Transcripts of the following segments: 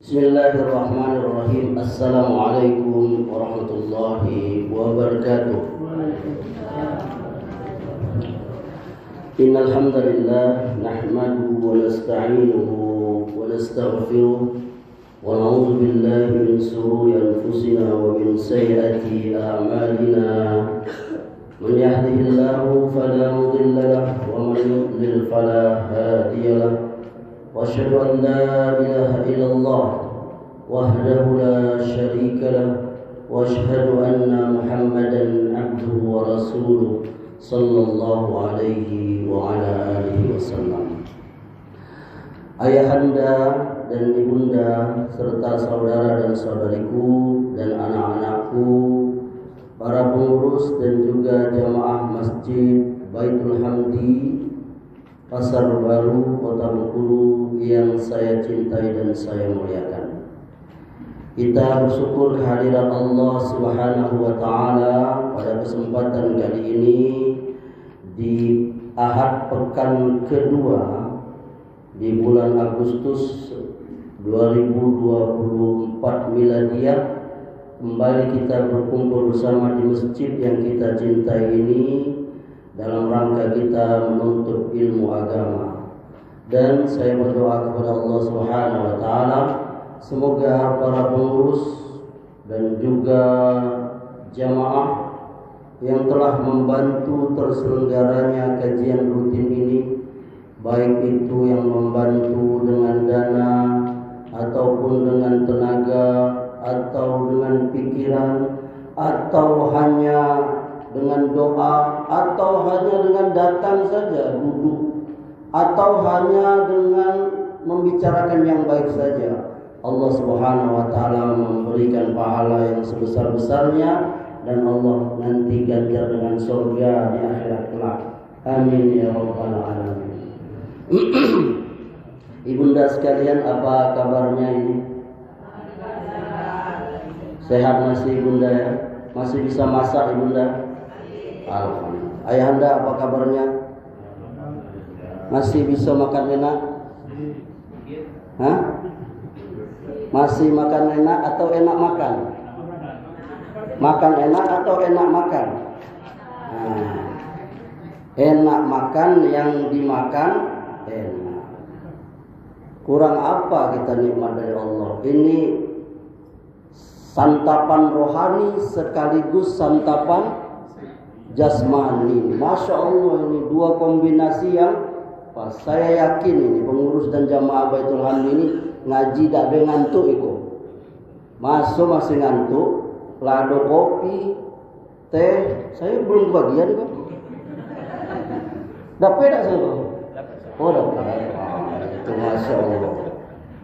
Bismillahirrahmanirrahim. Assalamualaikum warahmatullahi wabarakatuh. Innal hamdalillah nahmaduhu wa nasta'inuhu wa nastaghfiruh wa na'udzu billahi min shururi anfusina wa min sayyiati a'malina. Man yahdihillahu fala mudilla lahu wa man yudlil fala hadiya lahu. وأشهد أن لا إله إلا الله وحده لا شريك له وأشهد أن محمدا عبده ورسوله صلى الله عليه وعلى آله وسلم. Ayahanda dan ibunda serta saudara dan saudariku dan anak-anakku, para pengurus dan juga jamaah Masjid Baitul Hamdi Pasar Baru, Kota Bengkulu yang saya cintai dan saya muliakan. Kita bersyukur kehadiran Allah Subhanahu wa taala pada kesempatan kali ini di Ahad pekan kedua di bulan Agustus 2024 Miladiah. Kembali kita berkumpul bersama di masjid yang kita cintai ini dalam rangka kita menuntut ilmu agama. Dan saya berdoa kepada Allah Subhanahu wa taala semoga para pengurus dan juga jamaah yang telah membantu terselenggaranya kajian rutin ini, baik itu yang membantu dengan dana ataupun dengan tenaga atau dengan pikiran atau hanya dengan doa atau hanya dengan datang saja duduk atau hanya dengan membicarakan yang baik saja, Allah Subhanahu wa taala memberikan pahala yang sebesar-besarnya dan Allah nanti ganjar dengan surga di akhirat kelak. Amin ya rabbal alamin. Ibunda sekalian, apa kabarnya ini? Sehat masih ibunda ya? Masih bisa masak ibunda? Alhamdulillah. Ayahanda apa kabarnya? Masih bisa makan enak? Hah? Masih makan enak atau enak makan? Makan enak atau enak makan? Nah, enak makan, yang dimakan enak. Kurang apa kita nikmat dari Allah? Ini santapan rohani sekaligus santapan jasmani. Masya Allah, ini dua kombinasi yang pas. Saya yakin ini pengurus dan jamaah Baitul Hamdi ini ngaji tak be ngantuk itu. Masuk masih ngantuk, lado kopi, teh. Saya belum kebagian kok. Dapat tak saya? Oh dapat. Itu Masya Allah.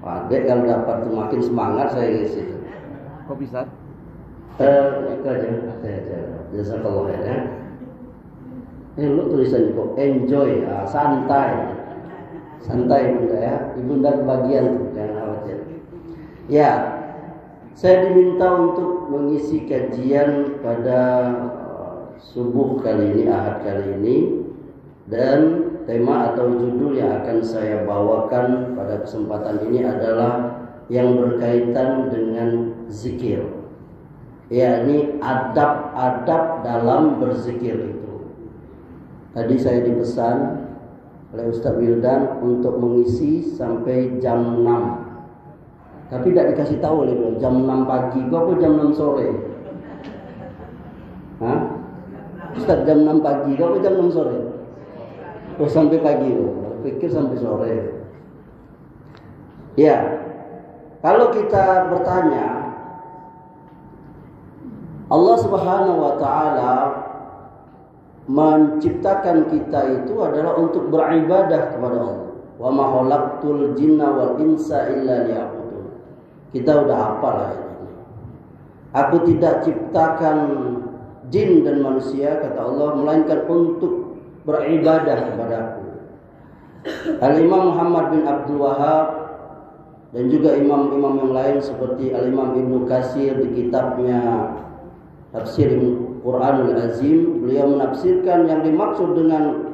Adek kalau dapat semakin semangat saya isi. Kok bisa? Itu aja. Jazakallah khairan. Lu tulisan kok enjoy, santai bunda ya. Ibunda kebagian, jangan khawatir. Ya, saya diminta untuk mengisi kajian pada subuh kali ini, Ahad kali ini, dan tema atau judul yang akan saya bawakan pada kesempatan ini adalah yang berkaitan dengan zikir, yakni adab-adab dalam berzikir itu. Tadi saya dipesan oleh Ustaz Wildan untuk mengisi sampai jam 6. Tapi tidak dikasih tahu oleh beliau jam 6 pagi kok apa jam 6 sore. Hah? Ustaz jam 6 pagi kok apa jam 6 sore? Oh sampai pagi loh. Pikir sampai sore. Ya. Kalau kita bertanya, Allah Subhanahu wa taala menciptakan kita itu adalah untuk beribadah kepada Allah. Wa ma khalaqtul jinna wal insa illa liya'budun. Kita udah hafal lah ini. Aku tidak ciptakan jin dan manusia, kata Allah, melainkan untuk beribadah kepadaku. Al-Imam Muhammad bin Abdul Wahab dan juga imam-imam yang lain seperti Al-Imam Ibnu Katsir di kitabnya Tafsir Quranul Azim, beliau menafsirkan yang dimaksud dengan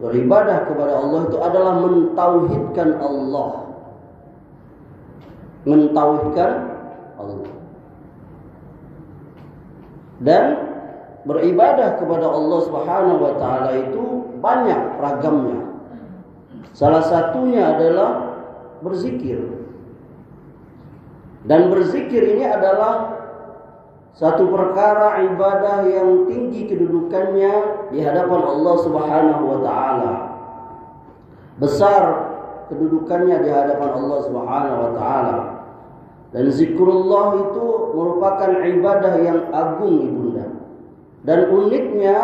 beribadah kepada Allah itu adalah mentauhidkan Allah. mentauhidkan Allah. Dan beribadah kepada Allah Subhanahu wa taala itu banyak ragamnya. Salah satunya adalah berzikir. Dan berzikir ini adalah satu perkara ibadah yang tinggi kedudukannya di hadapan Allah Subhanahu wa taala. Besar kedudukannya di hadapan Allah Subhanahu wa taala. Dan zikrullah itu merupakan ibadah yang agung ibunda. Dan uniknya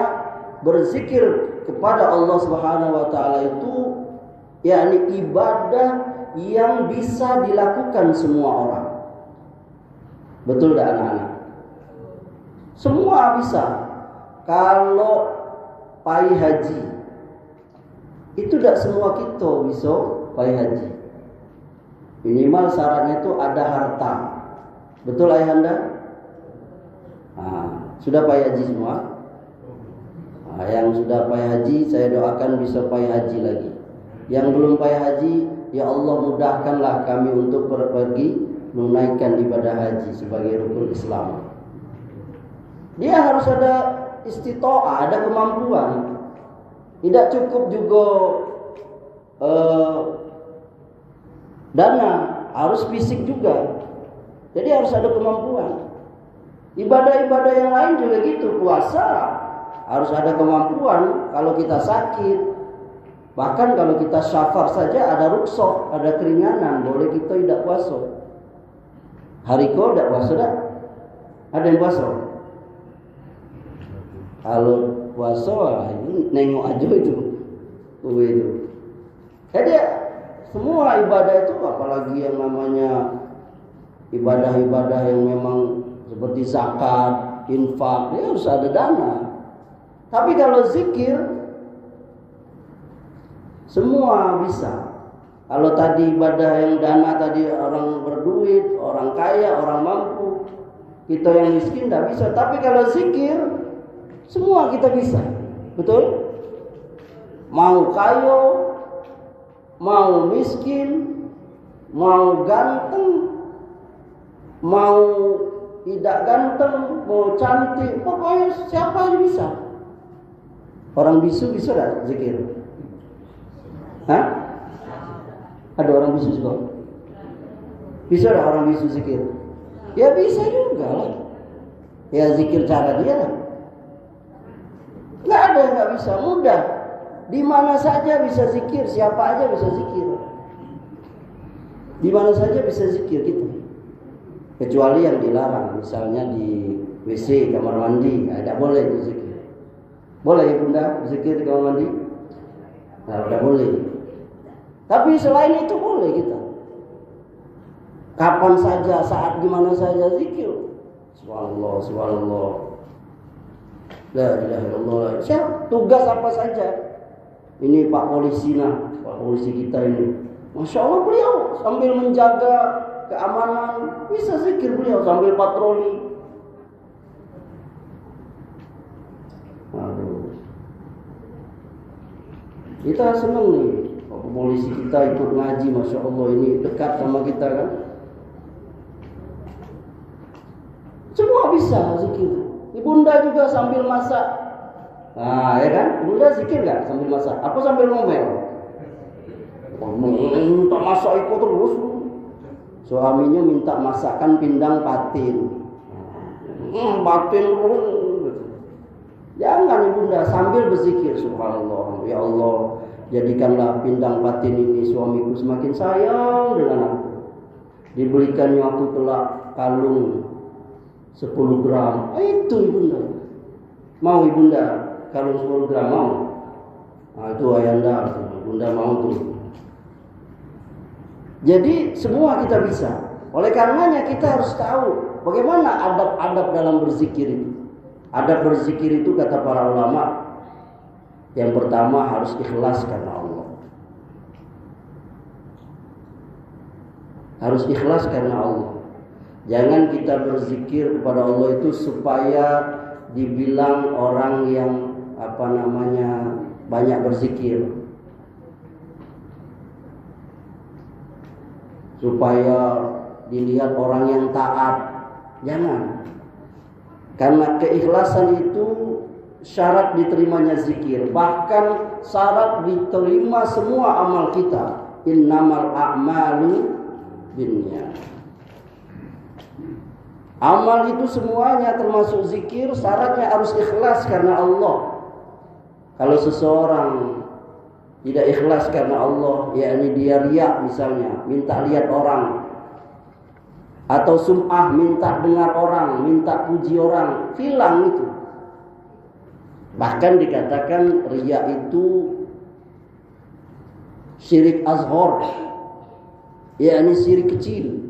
berzikir kepada Allah Subhanahu wa taala itu yakni ibadah yang bisa dilakukan semua orang. Betul tak anak-anak? Semua bisa. Kalau pai haji itu tidak semua kita bisa pai haji. Minimal syaratnya itu ada harta. Betul ayahanda? Sudah pai haji semua? Yang sudah pai haji saya doakan bisa pai haji lagi. Yang belum pai haji, ya Allah mudahkanlah kami untuk pergi menunaikan ibadah haji sebagai rukun Islam. Dia harus ada istitoah, ada kemampuan. Tidak cukup juga dana, harus fisik juga. Jadi harus ada kemampuan. Ibadah-ibadah yang lain juga gitu, puasa harus ada kemampuan. Kalau kita sakit, bahkan kalau kita syafar saja ada rukshoh, ada keringanan, boleh kita tidak puasa. Hari kau tidak puasa dah? Ada yang puasa? Kalau puasa, nengok aja itu. Jadi semua ibadah itu, apalagi yang namanya ibadah-ibadah yang memang seperti zakat, infak, dia harus ada dana. Tapi kalau zikir, semua bisa. Kalau tadi ibadah yang dana tadi orang berduit, orang kaya, orang mampu, kita yang miskin tidak bisa. Tapi kalau zikir, semua kita bisa. Betul? Mau kaya, mau miskin, mau ganteng, mau tidak ganteng, mau cantik, pokoknya siapa yang bisa. Orang bisu bisa tidak zikir? Hah? Ada orang bisu juga? Bisa tidak orang bisu zikir? Ya bisa juga lah. Ya zikir cara dia lah. Nggak ada yang nggak bisa, mudah. Di mana saja bisa zikir, siapa aja bisa zikir. Di mana saja bisa zikir kita. Kecuali yang dilarang, misalnya di WC, kamar mandi, tidak boleh itu zikir. Boleh bunda zikir di kamar mandi? Nah, tidak boleh. Tapi selain itu boleh kita. Kapan saja, saat gimana saja zikir. Subhanallah, subhanallah. La ilaha illallah. Siap, tugas apa saja. Ini Pak Polisi Pak Polisi kita ini. Masya Allah beliau sambil menjaga keamanan bisa zikir beliau sambil patroli. Aduh. Kita senang nih. Polisi kita ikut ngaji, Masya Allah, ini dekat sama kita kan. Semua bisa zikir. Ibunda juga sambil masak. Nah ya kan, ibunda zikir gak sambil masak? Apa sambil ngomel? Minta masak ikut terus. Suaminya minta masakan pindang patin. Patin. Jangan ibunda sambil berzikir, subhanallah, ya Allah, jadikanlah pindang patin ini suamiku semakin sayang dengan aku. Diberikannya aku kelak kalung 10 gram. Itu ibunda. Mau ibunda kalung 10 gram mau? Nah, itu ayanda, ibunda mau tuh. Jadi semua kita bisa. Oleh karenanya kita harus tahu bagaimana adab-adab dalam berzikir itu. Adab berzikir itu kata para ulama, yang pertama harus ikhlas karena Allah. Harus ikhlas karena Allah. Jangan kita berzikir kepada Allah itu supaya dibilang orang yang banyak berzikir. Supaya dilihat orang yang taat. Jangan. Karena keikhlasan itu syarat diterimanya zikir. Bahkan syarat diterima semua amal kita. Innamal a'malu binniyat. Amal itu semuanya termasuk zikir, syaratnya harus ikhlas karena Allah. Kalau seseorang tidak ikhlas karena Allah, yakni dia riya misalnya, minta lihat orang, atau sum'ah, minta dengar orang, minta puji orang, hilang itu. Bahkan dikatakan riya itu syirik azhar, yakni syirik kecil.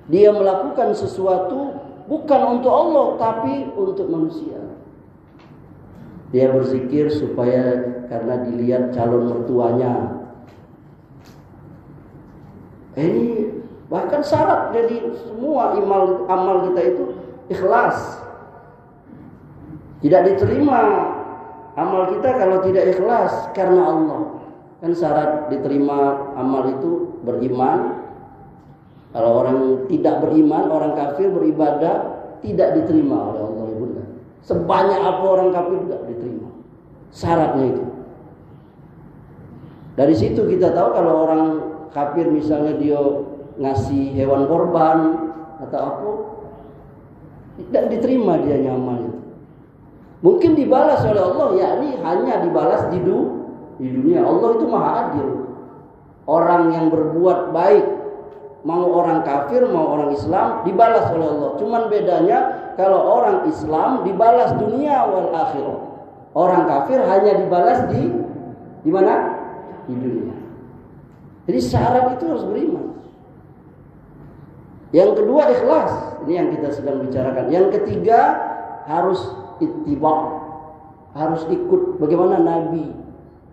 Dia melakukan sesuatu bukan untuk Allah tapi untuk manusia. Dia berzikir supaya karena dilihat calon mertuanya. Ini bahkan syarat jadi semua amal kita itu ikhlas. Tidak diterima amal kita kalau tidak ikhlas karena Allah. Kan syarat diterima amal itu beriman. Kalau orang tidak beriman, orang kafir beribadah tidak diterima oleh Allah, Ibunda. Sebanyak apa orang kafir tidak diterima. Syaratnya itu. Dari situ kita tahu kalau orang kafir misalnya dia ngasih hewan korban atau apa, tidak diterima dia nyaman itu. Mungkin dibalas oleh Allah, yakni hanya dibalas di dunia. Allah itu maha adil. Orang yang berbuat baik, mau orang kafir mau orang Islam, dibalas oleh Allah. Cuman bedanya kalau orang Islam dibalas dunia wal akhirah. Orang kafir hanya dibalas di mana? Di dunia. Jadi syarat itu harus beriman. Yang kedua ikhlas. Ini yang kita sedang bicarakan. Yang ketiga harus ittiba. Harus ikut bagaimana Nabi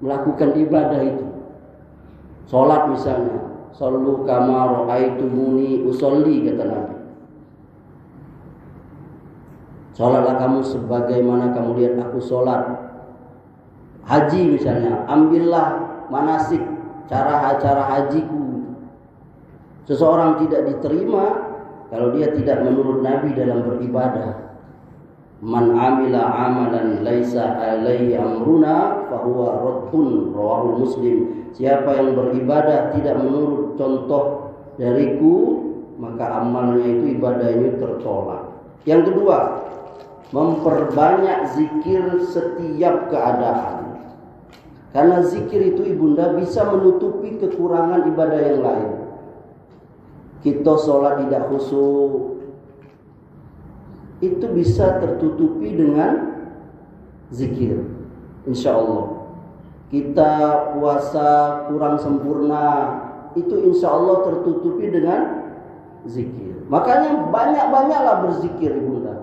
melakukan ibadah itu. Salat misalnya, sallu kama ra'aitumuni usolli, kata Nabi. Salatlah kamu sebagaimana kamu lihat aku salat. Haji misalnya, ambillah manasik, cara hajiku. Seseorang tidak diterima kalau dia tidak menurut Nabi dalam beribadah. Man amila amalan laisa alaihi amruna fahuwa raddun, rawahul Muslim. Siapa yang beribadah tidak menurut contoh dariku, maka amalnya itu ibadahnya tertolak. Yang kedua, memperbanyak zikir setiap keadaan. Karena zikir itu Ibunda bisa menutupi kekurangan ibadah yang lain. Kita sholat tidak khusyuk, itu bisa tertutupi dengan zikir, insya Allah. Kita puasa kurang sempurna, itu insya Allah tertutupi dengan zikir. Makanya banyak-banyaklah berzikir, Ibunda.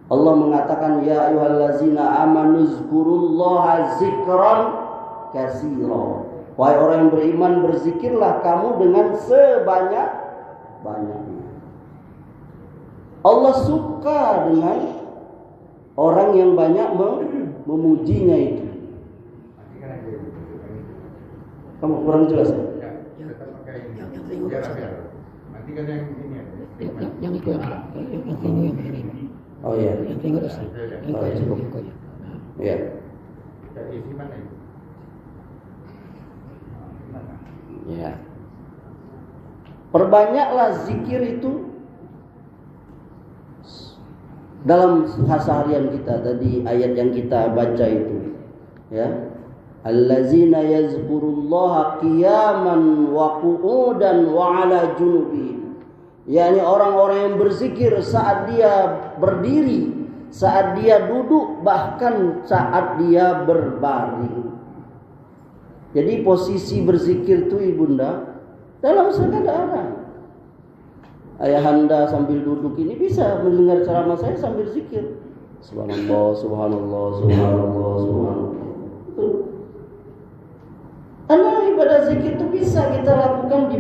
Allah mengatakan, ya ayyuhallazina amanu zkurullaha zikran katsira. Wahai orang yang beriman, berzikirlah kamu dengan sebanyak-banyaknya. Allah suka dengan orang yang banyak memujinya itu. Kamu kurang jelas ya? Yang itu ini. Oh iya. Yang tinggal Ustaz. Oh iya. Iya. Ya. Perbanyaklah zikir itu dalam keseharian kita. Tadi ayat yang kita baca itu, ya. Allazina yazkurullaha qiyaman wa qu'udan wa 'ala junubihim. yakni orang-orang yang berzikir saat dia berdiri, saat dia duduk, bahkan saat dia berbaring. Jadi posisi berzikir itu Ibunda dalam segala keadaan. Ayahanda sambil duduk ini bisa mendengar ceramah saya sambil zikir. Subhanallah, subhanallah, subhanallah, subhanallah. Karena ibadah zikir itu bisa kita lakukan di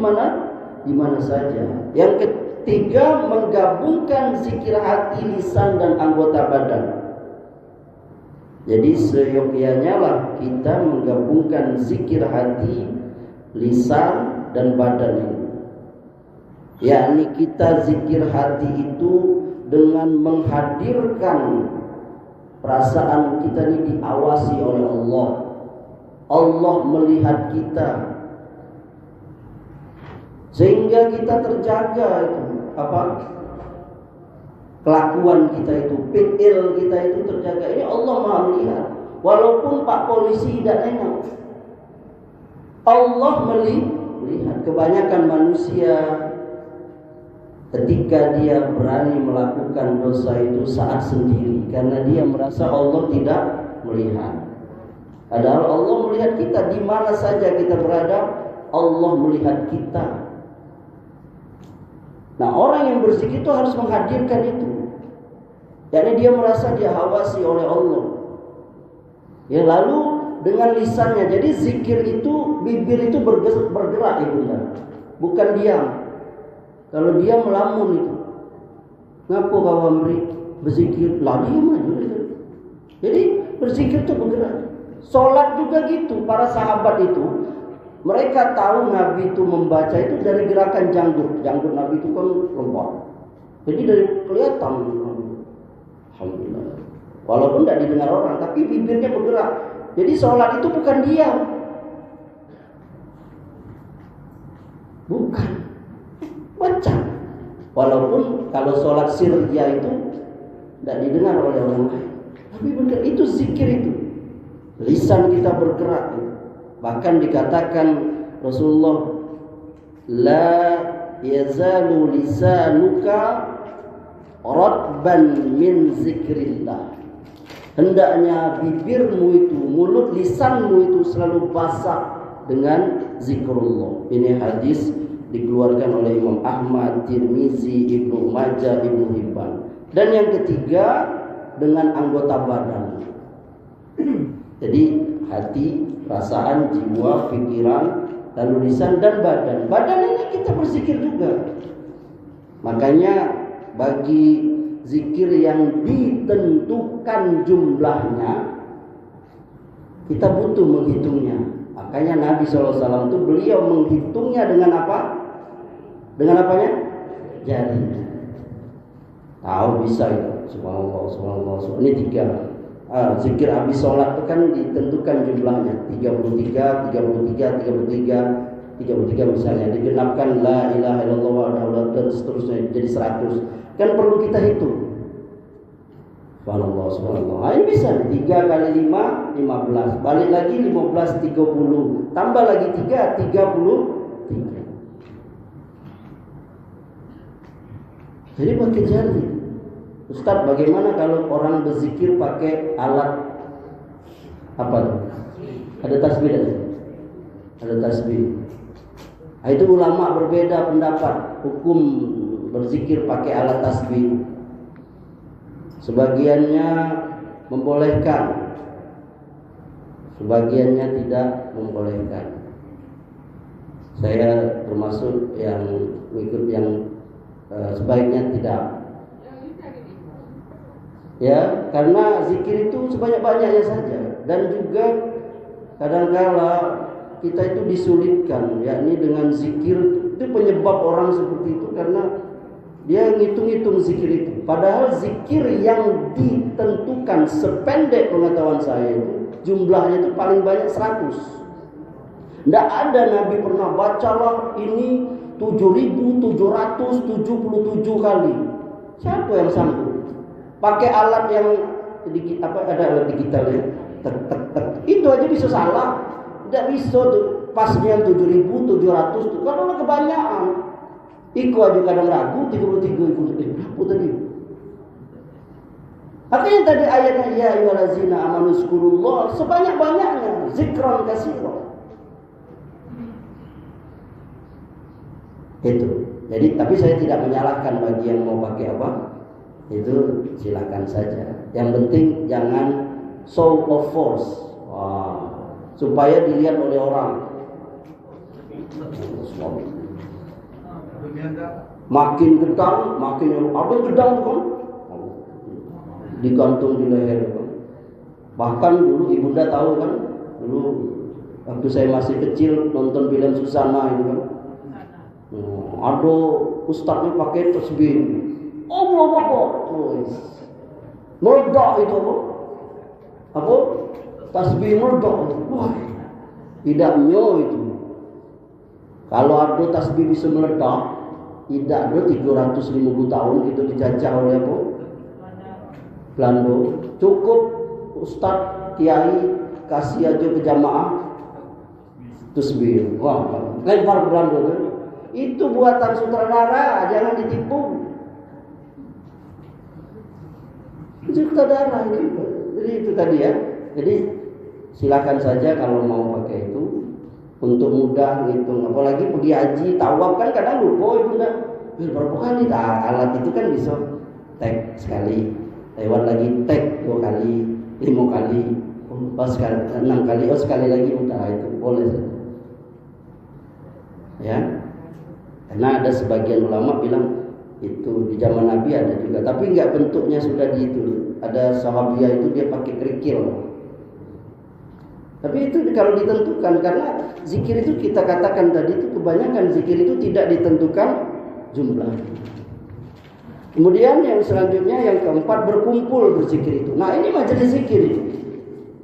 mana saja. Yang ketiga, menggabungkan zikir hati, lisan dan anggota badan. Jadi seyogyanya lah kita menggabungkan zikir hati, lisan dan badan ini. yakni kita zikir hati itu dengan menghadirkan perasaan kita ini diawasi oleh Allah. Allah melihat kita, sehingga kita terjaga itu kelakuan kita itu, fi'il kita itu terjaga. Ini Allah Maha melihat. Walaupun Pak Polisi tidak nengok, Allah melihat. Kebanyakan manusia ketika dia berani melakukan dosa itu saat sendiri, karena dia merasa Allah tidak melihat. Padahal Allah melihat kita di mana saja kita berada. Allah melihat kita. Nah, orang yang berzikir itu harus menghadirkan itu. Yakni dia merasa dia awasi oleh Allah. Ya, lalu dengan lisannya. Jadi zikir itu, bibir itu bergerak Ibunda, bukan diam. Kalau dia melamun itu, ngapo kau amri berzikir lah diam aja. Jadi berzikir itu bergerak. Sholat juga gitu. Para sahabat itu, mereka tahu Nabi itu membaca itu dari gerakan janggut. Janggut Nabi itu kan lembab. Jadi dari kelihatan. Alhamdulillah. Walaupun tidak didengar orang, tapi bibirnya bergerak. Jadi sholat itu bukan diam. Bukan. Baca. Walaupun kalau sholat sirriyah itu tidak didengar oleh orang lain. Tapi benar, itu zikir itu. Lisan kita bergerak. Bahkan dikatakan Rasulullah, la yazalu lisanuka radban min zikrillah. Hendaknya bibirmu itu, mulut lisanmu itu selalu basah dengan zikrullah. Ini hadis dikeluarkan oleh Imam Ahmad, Tirmizi, Ibnu Majah, Ibnu Hibban. Dan yang ketiga, dengan anggota badan. Jadi hati, perasaan, jiwa, pikiran, lalu lisan dan badan. Badan ini kita berzikir juga. Makanya bagi zikir yang ditentukan jumlahnya, kita butuh menghitungnya. Makanya Nabi SAW itu beliau menghitungnya dengan apa? Dengan apanya? Jarinya. Tahu bisa itu. Subhanallah, subhanallah, subhanallah. Ini 3. Zikir habis sholat itu kan ditentukan jumlahnya 33, 33, 33, 33 misalnya. Digenapkan la ilaha illallah wa dan seterusnya jadi 100. Kan perlu kita hitung. Subhanallah, subhanallah. Nah, ini bisa 3 kali 5, 15. Balik lagi 15, 30. Tambah lagi 3, 33. Jadi pakai jari. Ustaz, bagaimana kalau orang berzikir pakai alat apa tuh? Ada tasbih ada? Ada tasbih. Nah, itu ulama berbeda pendapat hukum berzikir pakai alat tasbih. Sebagiannya membolehkan, sebagiannya tidak membolehkan. Saya termasuk yang ikut yang sebaiknya tidak. Ya, karena zikir itu sebanyak-banyaknya saja. Dan juga kadang-kala kita itu disulitkan, yakni dengan zikir itu penyebab orang seperti itu karena dia ngitung-ngitung zikir itu. Padahal zikir yang ditentukan sependek pengetahuan saya itu jumlahnya itu paling banyak 100. Tidak ada Nabi pernah bacalah ini 7.777 kali. Siapa yang sanggup? Pakai alat yang ada alat digital ya, itu aja bisa salah. Tidak bisa tuh pasnya 7.700 tuh kalau kebanyakan. Iku aja kadang ragu 33 iku tadi. Artinya tadi ayatnya ya ayyuhallazina amanu zkurullah sebanyak-banyaknya zikran katsiran. Itu. Jadi tapi saya tidak menyalahkan bagi yang mau pakai apa. Itu silakan saja. Yang penting jangan show of force. Wah, supaya dilihat oleh orang. Makin gedang, makin apa gedang kan? Digantung di leher kan. Bahkan dulu ibunda tahu kan, dulu waktu saya masih kecil nonton film Susana itu kan. Ada ustaznya pakai tasbih. Allah Akbar. Meledak itu apa? Apa? Tasbih meledak. Wah, idaknya itu. Kalau ada tasbih bisa meledak, tidak ada 350 tahun itu dijajah oleh apa? Belanda. Cukup ustaz kiai kasih aja ke jamaah tasbih. Wah, lempar ke Belanda kan? Itu buatan sutradara, jangan ditipu. Sutradara itu. Jadi itu tadi ya. Jadi silakan saja kalau mau pakai itu untuk mudah ngitung. Apalagi pergi haji, tawaf kan kadang lupa ibu dah. Berapa kali alat itu kan bisa tag sekali, lewat lagi tag 2 kali, 5 kali, pas sekali 6 kali, sekali lagi udah itu boleh saja. Ya. Karena ada sebagian ulama bilang itu di zaman Nabi ada juga, tapi enggak, bentuknya sudah di itu. Ada sahabiah itu dia pakai kerikil. Tapi itu kalau ditentukan, karena zikir itu kita katakan tadi itu kebanyakan zikir itu tidak ditentukan jumlah. Kemudian yang selanjutnya yang keempat, berkumpul berzikir itu. Nah, ini majelis zikir itu.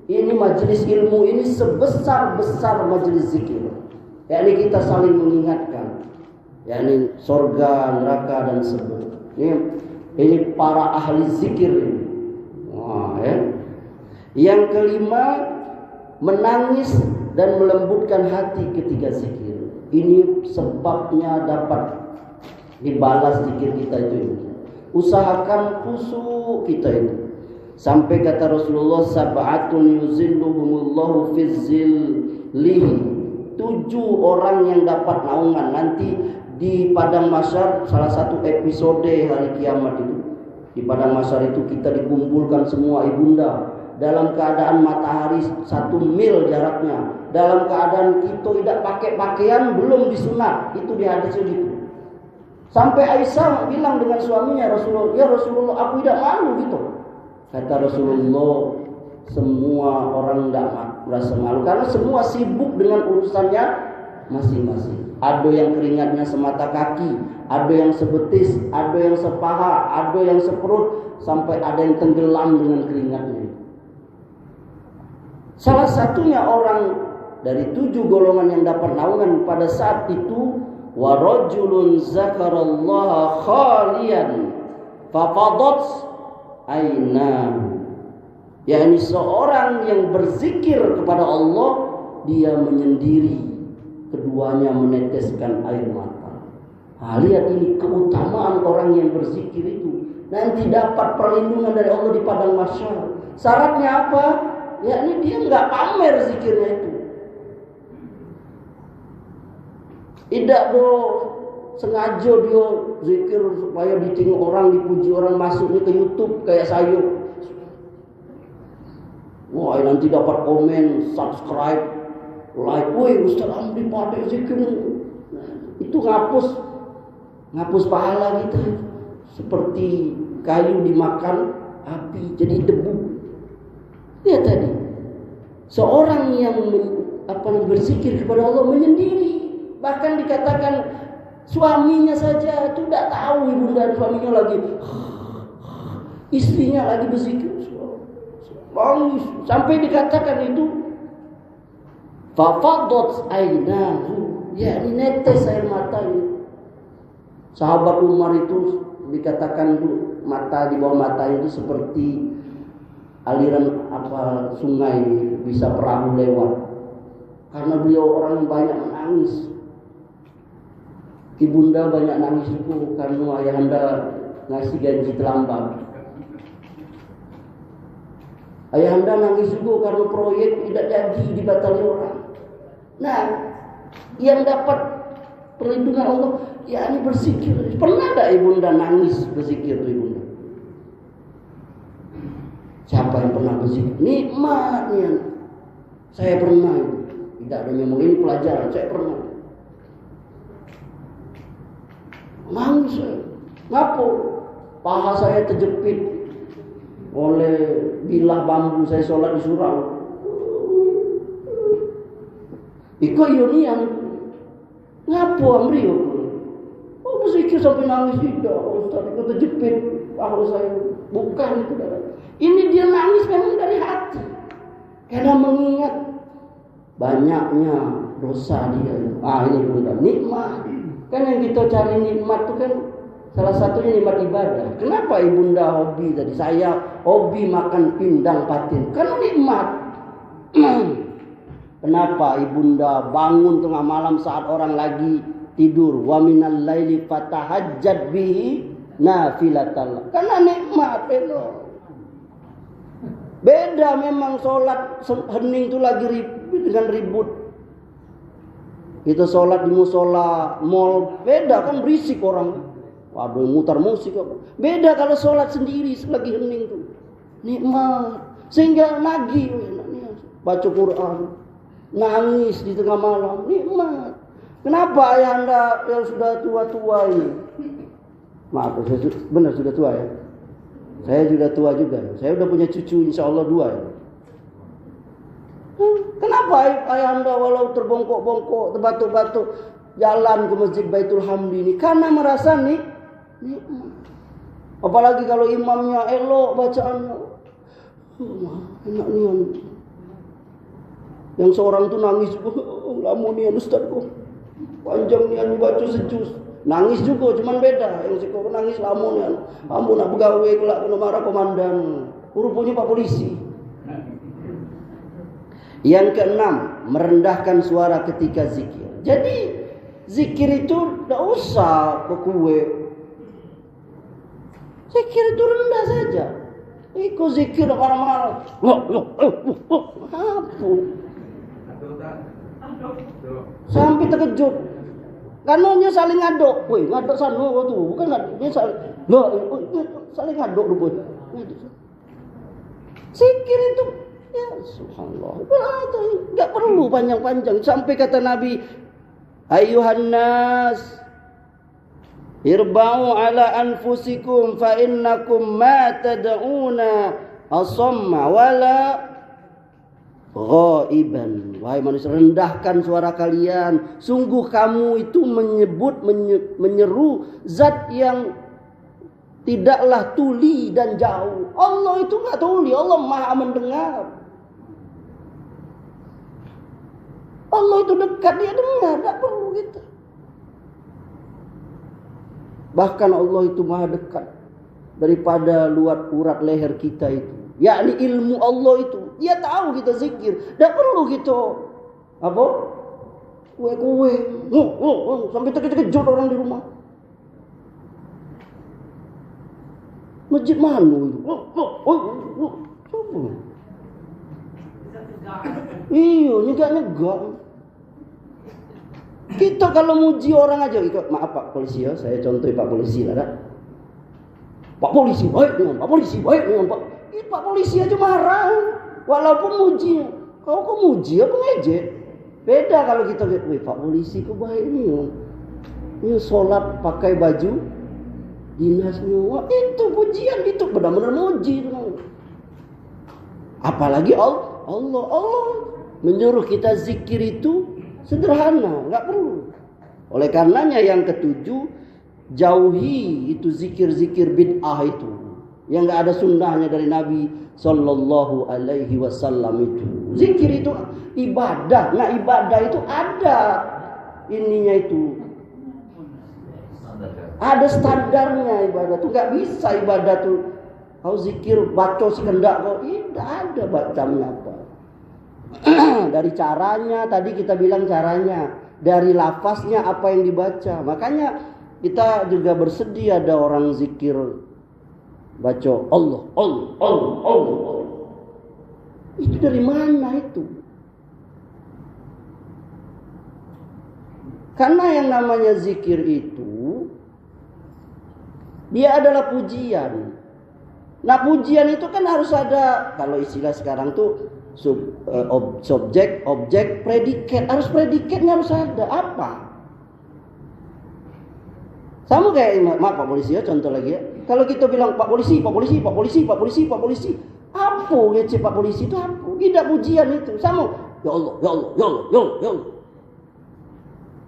Ini majelis ilmu, ini sebesar-besar majelis zikir. Yakni kita saling mengingatkan, yakni surga, neraka dan sebagainya. Ini para ahli zikir ini. Wah, ya. Yang kelima, menangis dan melembutkan hati ketika zikir. Ini sebabnya dapat dibalas zikir kita itu. Usahakan khusyuk kita itu. Sampai kata Rasulullah, sab'atun yuzilluhumullahu fi zillihi. 7 orang yang dapat naungan nanti di padang mahsyar. Salah satu episode hari kiamat itu, di padang mahsyar itu kita dikumpulkan semua ibunda dalam keadaan matahari 1 mil jaraknya, dalam keadaan kita tidak pakai pakaian, belum disunat. Itu di hadis itu. Sampai Aisyah bilang dengan suaminya, Rasulullah, ya Rasulullah, aku tidak malu gitu. Kata Rasulullah, semua orang tidak merasa malu karena semua sibuk dengan urusannya masing-masing. Ada yang keringatnya semata kaki, ada yang sebetis, ada yang sepaha, ada yang seperut, sampai ada yang tenggelam dengan keringatnya. Salah satunya orang dari 7 golongan yang dapat naungan pada saat itu, wa rajulun zakarallaha khaliyan fafadat ainahu. yakni seorang yang berzikir kepada Allah, dia menyendiri, keduanya meneteskan air mata. Lihat ini keutamaan orang yang berzikir itu. Nanti dapat perlindungan dari Allah di padang mahsyar. Syaratnya apa? Yakni dia nggak pamer zikirnya itu. Tidak sengaja dia zikir supaya ditengok orang, dipuji orang, masuknya ke YouTube kayak sayur. Wah, nanti dapat komen, subscribe, like. Woi, Ustaz Amri pakai zikir. Itu ngapus pahala kita. Seperti kayu dimakan api jadi debu. Lihat tadi, seorang yang berzikir kepada Allah menyendiri. Bahkan dikatakan suaminya saja itu tidak tahu ibunda suaminya lagi, istrinya lagi berzikir. Bangis. Sampai dikatakan itu fafadat ainahu, yakni netes air mata ini. Sahabat Umar itu dikatakan mata di bawah mata itu seperti aliran sungai, bisa perahu lewat. Karena beliau orang yang banyak menangis. Ibunda banyak nangis itu karena ayahanda ngasih gaji terlambat. Ayahanda nangis juga karena proyek tidak jadi, dibatali orang. Nah, yang dapat perlindungan Allah, yakni berzikir. Pernah tak ibunda nangis berzikir tuh ibunda? Siapa yang pernah berzikir? Nikmatnya. Saya pernah. Tidak ada ngomong ini pelajaran. Saya pernah. Nangis saya. Ngapa? Paha saya terjepit oleh bilah bambu. Saya sholat di surau. Iko yunian. Ngapa amri? zikir sampai nangis tidak, Ustaz. Itu terjepit paha saya. Bukan itu. Ini dia nangis memang dari hati. Karena mengingat banyaknya dosa dia. Ini bunda, nikmat. Kan yang kita cari nikmat itu kan salah satunya nikmat ibadah. Kenapa ibunda hobi tadi? Saya hobi makan pindang patin. Kan nikmat. Kenapa ibunda bangun tengah malam saat orang lagi tidur? Wa minal laili fatahajjad bihi nafilatan. Karena nikmat itu. Beda memang sholat hening itu lagi dengan ribut. Kita sholat di musola mall, beda kan berisik orang. Waduh, mutar musik apa. Beda kalau sholat sendiri lagi hening tuh. Nikmat. Sehingga nagih baca Quran, nangis di tengah malam, nikmat. Kenapa ayah anda yang sudah tua-tua ini? Maaf, saya benar sudah tua ya. Saya sudah tua juga. Saya sudah punya cucu insya Allah 2 ya. Kenapa ayah anda walau terbongkok-bongkok, terbatuk-batuk jalan ke Masjid Baitul Hamdi ini? Karena merasa nikmat. Apalagi kalau imamnya elok bacaannya. Enak nian. Yang seorang tuh nangis, lamun nian Ustaz kok. Panjang nian dibaca sejus. Nangis juga, cuman beda. Yang sekolah nangis lamun nian. Ampun nak begawe kelak kena marah komandan. Rupanya Pak Polisi. Yang keenam, merendahkan suara ketika zikir. Jadi zikir itu tidak usah ke kue. Zikir itu rendah saja. Ikut zikir marah-marah. Apa? Sampai terkejut. Karena saling ngaduk. Woi, ngaduk sana tuh. Bukan ngaduk. Dia saling ngaduk rupanya. Zikir itu ya subhanallah. Enggak perlu panjang-panjang. Sampai kata Nabi, ayuhan nas irba'u ala anfusikum fa innakum ma tad'una asamma wala ghaiban. Wahai manusia, rendahkan suara kalian. Sungguh kamu itu menyeru zat yang tidaklah tuli dan jauh. Allah itu enggak tuli, Allah Maha mendengar. Allah itu dekat, dia dengar, enggak perlu kita. Bahkan Allah itu Maha dekat daripada urat leher kita itu. Yakni ilmu Allah itu. Dia tahu kita zikir. Enggak perlu kita apa? Kue-kue. Sampai terkejut orang di rumah. Masjid mana itu? Coba. Iya, nyegak-nyegak. Kita kalau muji orang aja, maaf Pak Polisi ya, saya contoh Pak Polisi lah. Pak Polisi baik dengan Pak Polisi baik dengan Pak. Pak Polisi aja marah, walaupun muji. Kau kok muji apa ngejek? Beda kalau kita lihat, Pak Polisi kok baik nih. Ini sholat pakai baju dinasnya. Wah, itu pujian, itu benar-benar muji. Apalagi Allah menyuruh kita zikir itu sederhana, nggak perlu. Oleh karenanya yang ketujuh, jauhi itu zikir-zikir bid'ah itu, yang nggak ada sunnahnya dari Nabi Sallallahu Alaihi Wasallam itu. Zikir itu ibadah, nah ibadah itu ada ininya itu, ada standarnya ibadah tuh. Nggak bisa ibadah tuh kau zikir baca sekendak kau, tidak ada bacanya apa. Dari caranya, tadi kita bilang caranya, dari lafaznya apa yang dibaca. Makanya kita juga bersedih ada orang zikir baca Allah. Itu dari mana itu? Karena yang namanya zikir itu dia adalah pujian. Nah, pujian itu kan harus ada, kalau istilah sekarang tuh subjek, objek, predikat. Harus predikatnya harus ada. Apa? Sama kayak maaf Pak Polisi ya, contoh lagi ya. Kalau kita bilang Pak Polisi, Pak Polisi, Pak Polisi, Pak Polisi, Pak Polisi, apa ngece Pak Polisi itu apa? Tidak pujian itu. Sama ya Allah, ya Allah, ya Allah, ya Allah, ya Allah.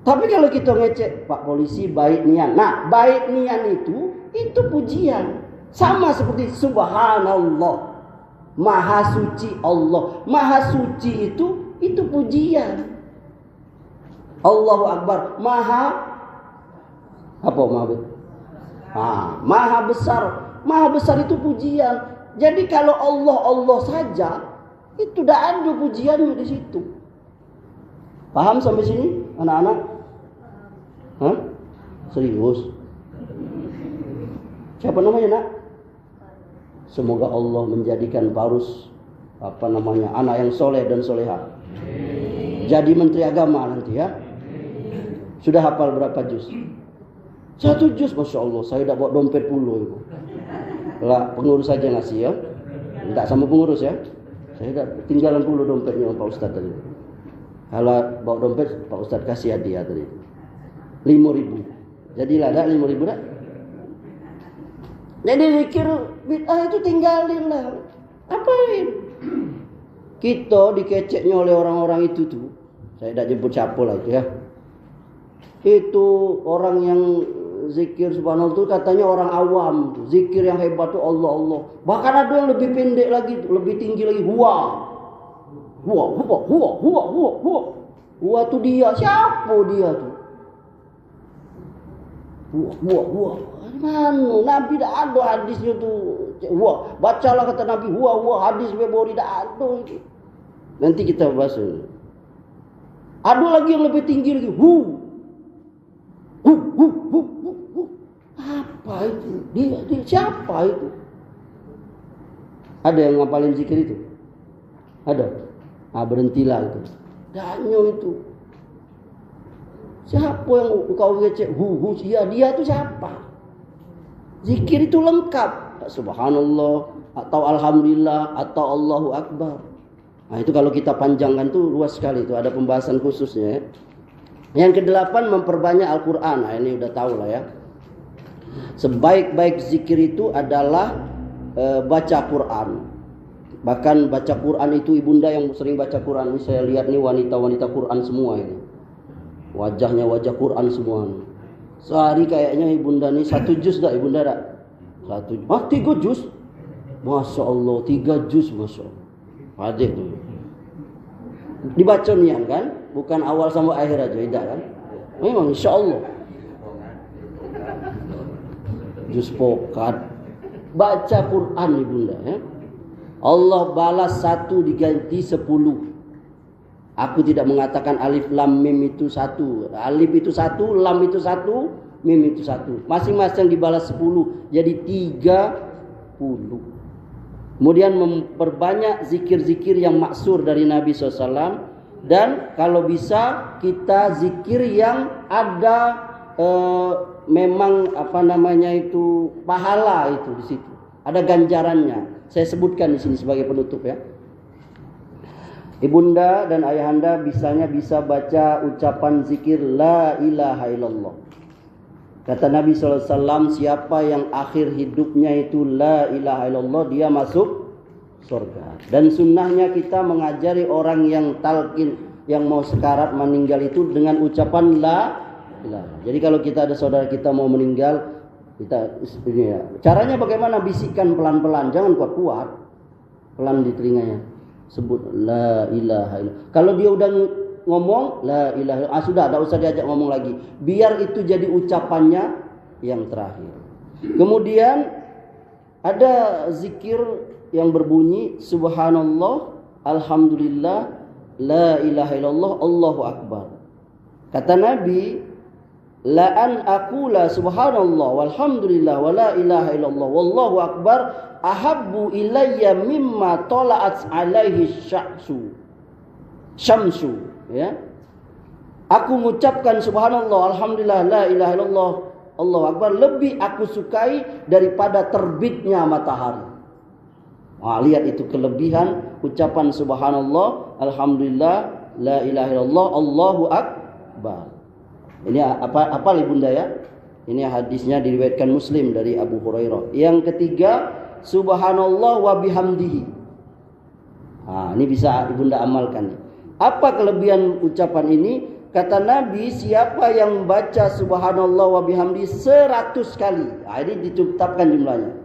Tapi kalau kita ngecek, Pak Polisi baik niat. Nah, baik niat itu pujian. Sama seperti subhanallah. Maha suci Allah. Maha suci itu pujian. Allahu Akbar. Maha besar. Maha besar itu pujian. Jadi kalau Allah saja, itu tidak ada pujiannya di situ. Paham sampai sini, anak-anak? Hah? Serius? Siapa namanya, Nak? Semoga Allah menjadikan Parus anak yang soleh dan soleha. Jadi menteri agama nanti ya. Sudah hafal berapa juz? 1 juz, Masya Allah. Saya udah bawa dompet puluh itu. Lah, pengurus saja ngasih ya. Tidak sama pengurus ya. Saya udah tinggalan puluh dompetnya Pak Ustadz tadi. Kalau bawa dompet, Pak Ustadz kasih hadiah tadi. 5.000. Jadilah ada 5.000 dah. Jadi zikir bid'ah itu tinggalin lah. Apain? Kita dikeceknya oleh orang-orang itu tuh. Saya tidak jemput siapa lah itu ya. Itu orang yang zikir subhanallah itu katanya orang awam tuh. Zikir yang hebat tuh Allah Allah. Bahkan ada yang lebih pendek lagi, lebih tinggi lagi. Huwa tuh dia. Siapa dia tuh? Huwa. Mana? Nabi tidak ada hadisnya tuh. Huwa. Bacalah kata Nabi. Huwa. Hadis Bukhari tidak ada. Nanti kita bahas. Ada lagi yang lebih tinggi lagi. Hu. Apa itu? Dia siapa itu? Ada yang ngapalin zikir itu? Ada? Berhentilah itu. Danyo itu. Siapa yang kau ngecek? Dia itu siapa? Zikir itu lengkap. Subhanallah atau alhamdulillah atau Allahu Akbar. Nah, itu kalau kita panjangkan tuh luas sekali, itu ada pembahasan khususnya. Yang ke-8, memperbanyak Al-Qur'an. Nah, ini udah tahu lah ya. Sebaik-baik zikir itu adalah baca Quran. Bahkan baca Quran itu ibunda yang sering baca Quran. Ini saya lihat nih wanita-wanita Quran semua ini. Wajahnya wajah Quran semua. Sehari kayaknya ibunda nih 1 juz dah ibunda dah. 3 juz. Masya Allah 3 juz, Masya Allah. Wajib tuh. Dibaca nian kan? Bukan awal sampai akhir aja, tidak kan? Memang insya Allah. Juz pokat. Baca Quran ibunda ya. Allah balas 1 diganti 10. Aku tidak mengatakan alif lam mim itu 1. Alif itu 1, lam itu 1, mim itu 1. Masing-masing dibalas 10. Jadi 30. Kemudian memperbanyak zikir-zikir yang maksur dari Nabi SAW. Dan kalau bisa kita zikir yang ada memang pahala itu di situ. Ada ganjarannya. Saya sebutkan di sini sebagai penutup ya. Ibunda dan ayahanda bisa baca ucapan zikir la ilaha illallah. Kata Nabi SAW, siapa yang akhir hidupnya itu la ilaha illallah, dia masuk surga. Dan sunnahnya kita mengajari orang yang talqin, yang mau sekarat meninggal itu dengan ucapan la ilaha. Jadi kalau kita ada saudara kita mau meninggal, kita ini ya. Caranya bagaimana? Bisikkan pelan-pelan, jangan kuat-kuat. Pelan di telinganya. Sebut la ilaha illallah. Kalau dia udah ngomong la ilaha illallah, sudah tidak usah diajak ngomong lagi. Biar itu jadi ucapannya yang terakhir. Kemudian ada zikir yang berbunyi subhanallah, alhamdulillah, la ilaha illallah, Allahu akbar. Kata Nabi, la an aqula subhanallah walhamdulillah wa la ilaha illallah wallahu akbar ahabbu ilayya mimma tala'at alaihi syamsu. Ya. Aku mengucapkan subhanallah, alhamdulillah, la ilaha illallah, Allahu akbar, lebih aku sukai daripada terbitnya matahari. Wah, lihat itu kelebihan ucapan subhanallah, alhamdulillah, la ilaha illallah, Allahu akbar. Ini apa ibunda ya? Ini hadisnya diriwayatkan Muslim dari Abu Hurairah. Yang ketiga, subhanallah wa bihamdihi. Ini bisa ibunda amalkan. Apa kelebihan ucapan ini? Kata Nabi, siapa yang baca subhanallah wa bihamdi 100 kali. Nah, ini ditetapkan jumlahnya.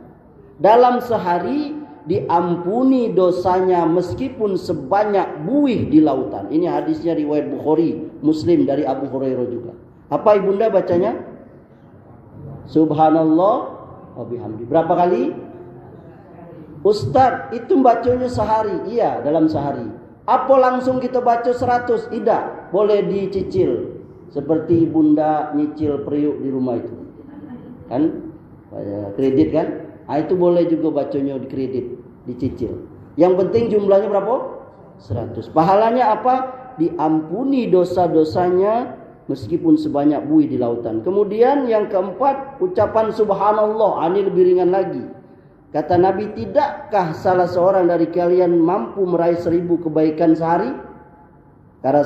Dalam sehari diampuni dosanya meskipun sebanyak buih di lautan. Ini hadisnya riwayat Bukhari, Muslim dari Abu Hurairah juga. Apa ibunda bacanya? Subhanallah wa bihamdi. Berapa kali? Ustaz, itu bacanya sehari. Iya, dalam sehari. Apa langsung kita baca 100? Tidak, boleh dicicil. Seperti bunda nyicil periuk di rumah itu. Kan? Kredit kan? Nah, itu boleh juga bacanya di kredit, dicicil. Yang penting jumlahnya berapa? 100. Pahalanya apa? Diampuni dosa-dosanya meskipun sebanyak buih di lautan. Kemudian yang keempat, ucapan subhanallah. Ini lebih ringan lagi. Kata Nabi, tidakkah salah seorang dari kalian mampu meraih 1000 kebaikan sehari? Kata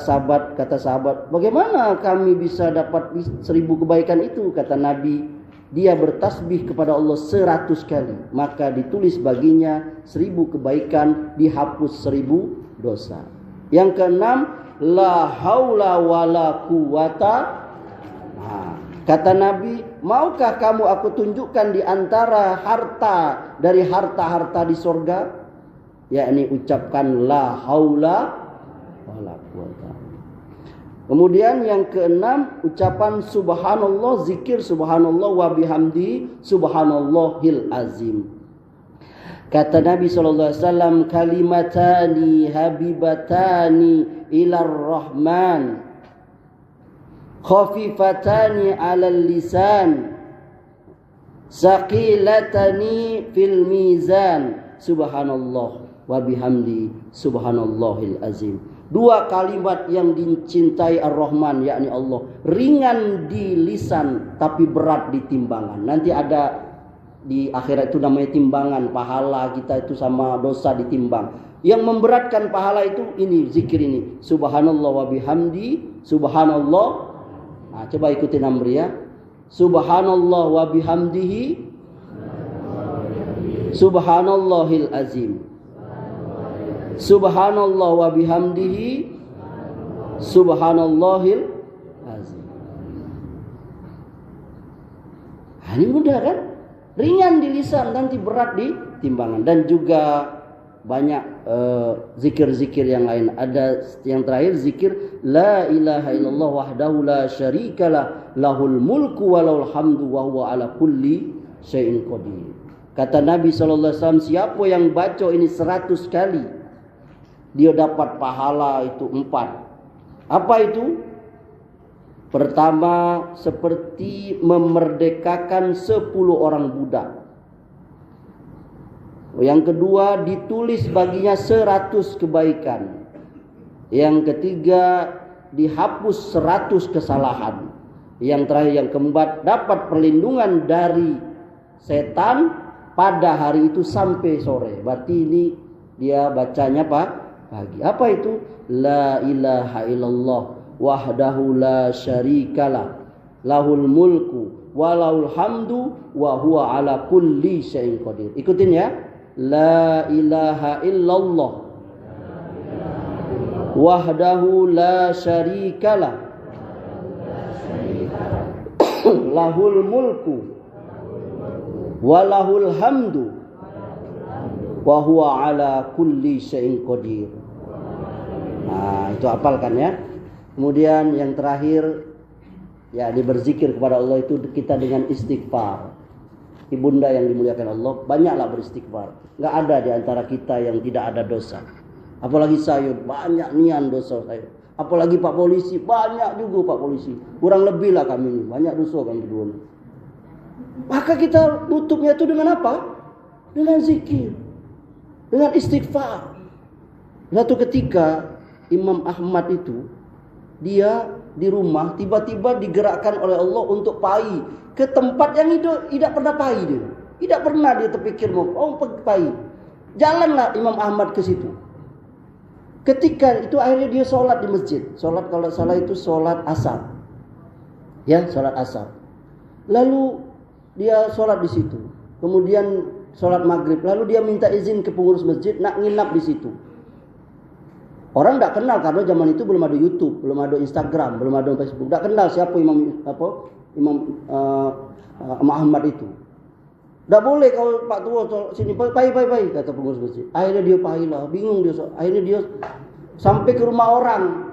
sahabat, bagaimana kami bisa dapat 1000 kebaikan itu? Kata Nabi, dia bertasbih kepada Allah 100 kali. Maka ditulis baginya 1000 kebaikan, dihapus 1000 dosa. Yang keenam, la haula wala quwata. Kata Nabi, maukah kamu aku tunjukkan di antara harta dari harta-harta di sorga? Yakni ucapkan la haula wala quwata. Kemudian yang keenam, ucapan subhanallah, zikir subhanallah wa bihamdi subhanallahil azim. Kata Nabi SAW, kalimatani habibatani ilar rahman, khafifatani 'alal lisan, saqilatani fil mizan, subhanallah wa bihamdi subhanallahil azim. Dua kalimat yang dicintai Ar-Rahman, yakni Allah, ringan di lisan tapi berat di timbangan. Nanti ada di akhirat itu namanya timbangan, pahala kita itu sama dosa ditimbang. Yang memberatkan pahala itu ini, zikir ini, subhanallah wa bihamdi subhanallah. Nah, coba ikutin Amri ya. Subhanallah wa bihamdihi subhanallahil azim. Subhanallah wa bihamdihi subhanallahil azim. Nah, ini mudah kan? Ringan di lisan, nanti berat di timbangan. Dan juga banyak zikir-zikir yang lain. Ada yang terakhir, zikir la ilaha illallah wahdahu la syarikalah lahul mulku walahul hamdu wa huwa ala kulli syai'in qadir. Kata Nabi SAW, siapa yang baca ini 100 kali, dia dapat pahala itu 4. Apa itu? Pertama, seperti memerdekakan 10 orang budak. Yang kedua, ditulis baginya 100 kebaikan. Yang ketiga, dihapus 100 kesalahan. Yang terakhir, yang keempat, dapat perlindungan dari setan pada hari itu sampai sore. Berarti ini dia bacanya pagi. Apa itu? La ilaha illallah wahdahu la syarikalah lahul mulku walahul hamdu wa huwa ala kulli syai'in qadir. Ikutin ya. La ilaha illallah wahdahu la syarikalah lahul mulku walahul hamdu wa huwa ala kulli syai'in qadir. Nah, itu hafalkan ya. Kemudian yang terakhir, ya, berzikir kepada Allah itu kita dengan istighfar. Ibunda yang dimuliakan Allah, banyaklah beristighfar. Enggak ada di antara kita yang tidak ada dosa. Apalagi saya, banyak nian dosa saya. Apalagi Pak Polisi, banyak juga Pak Polisi. Kurang lebih lah kami ini, banyak dosa kami berdua. Maka kita tutupnya itu dengan apa? Dengan zikir, dengan istighfar. Suatu ketika Imam Ahmad itu, dia di rumah tiba-tiba digerakkan oleh Allah untuk pai ke tempat yang tidak pernah pai dia. Tidak pernah dia terpikir mau pai. Jalanlah Imam Ahmad ke situ. Ketika itu akhirnya dia sholat di masjid. Sholat kalau salah itu sholat asar. Ya, sholat asar. Lalu dia sholat di situ. Kemudian sholat maghrib. Lalu dia minta izin ke pengurus masjid nak nginap di situ. Orang tidak kenal karena zaman itu belum ada YouTube, belum ada Instagram, belum ada Facebook. Tidak kenal siapa Imam Ahmad itu. Tidak boleh kalau Pak Tua sini pai kata pengurus masjid. Akhirnya dia pahilah, bingung dia. Akhirnya dia sampai ke rumah orang.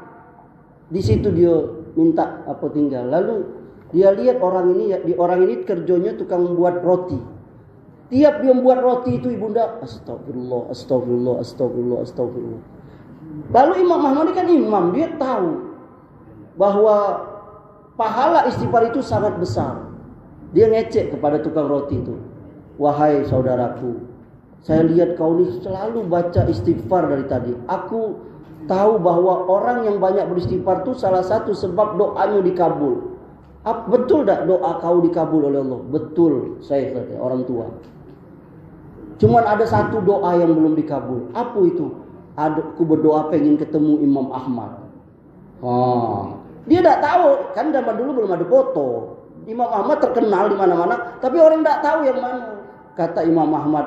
Di situ dia minta tinggal. Lalu dia lihat orang ini kerjanya tukang membuat roti. Tiap dia membuat roti itu ibunda, astagfirullah. Lalu Imam Ahmad ini kan imam, dia tahu bahwa pahala istighfar itu sangat besar. Dia ngecek kepada tukang roti itu. Wahai saudaraku, saya lihat kau ini selalu baca istighfar dari tadi. Aku tahu bahwa orang yang banyak beristighfar itu salah satu sebab doanya dikabul. Betul tak doa kau dikabul oleh Allah? Betul, saya kata orang tua. Cuman ada satu doa yang belum dikabul. Apa itu? Aku berdoa pengen ketemu Imam Ahmad. Dia tidak tahu, kan zaman dulu belum ada foto. Imam Ahmad terkenal di mana-mana, tapi orang tidak tahu yang mana. Kata Imam Ahmad,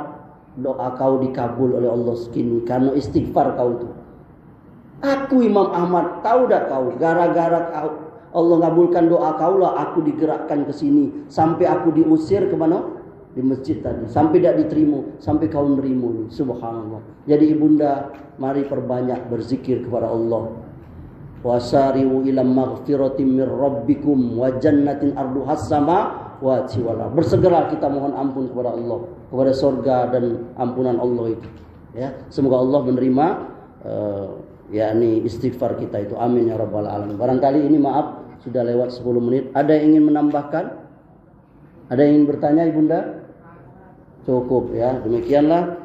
doa kau dikabul oleh Allah segini karena istighfar kau itu. Aku Imam Ahmad, tahu tak kau? Gara-gara kau Allah ngabulkan doa kau lah aku digerakkan ke sini sampai aku diusir ke mana? Di masjid tadi, sampai tidak diterima, sampai kau nerima. Subhanallah. Jadi ibunda, mari perbanyak berzikir kepada Allah. Wasari'u ila maghfiratin min rabbikum wa jannatin arduhas sama wa wal. Bersegera kita mohon ampun kepada Allah, kepada surga dan ampunan Allah itu. Ya, semoga Allah menerima istighfar kita itu. Amin ya rabbal alamin. Barangkali ini maaf sudah lewat 10 menit. Ada yang ingin menambahkan? Ada yang ingin bertanya ibunda? Cukup ya, demikianlah.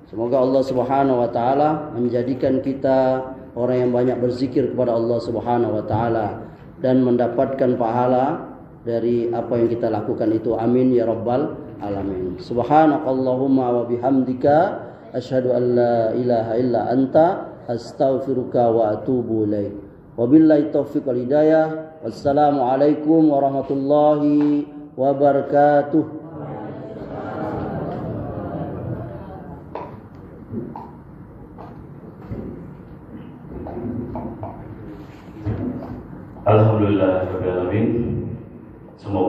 Semoga Allah Subhanahu wa taala menjadikan kita orang yang banyak berzikir kepada Allah Subhanahu wa taala dan mendapatkan pahala dari apa yang kita lakukan itu. Amin ya rabbal alamin. Subhanakallahumma wa bihamdika asyhadu an la ilaha illa anta astaghfiruka wa atubu ilaik. Wabillahi taufiq wal hidayah. Wassalamualaikum warahmatullahi wabarakatuh. Alhamdulillahirabbil alamin. Semoga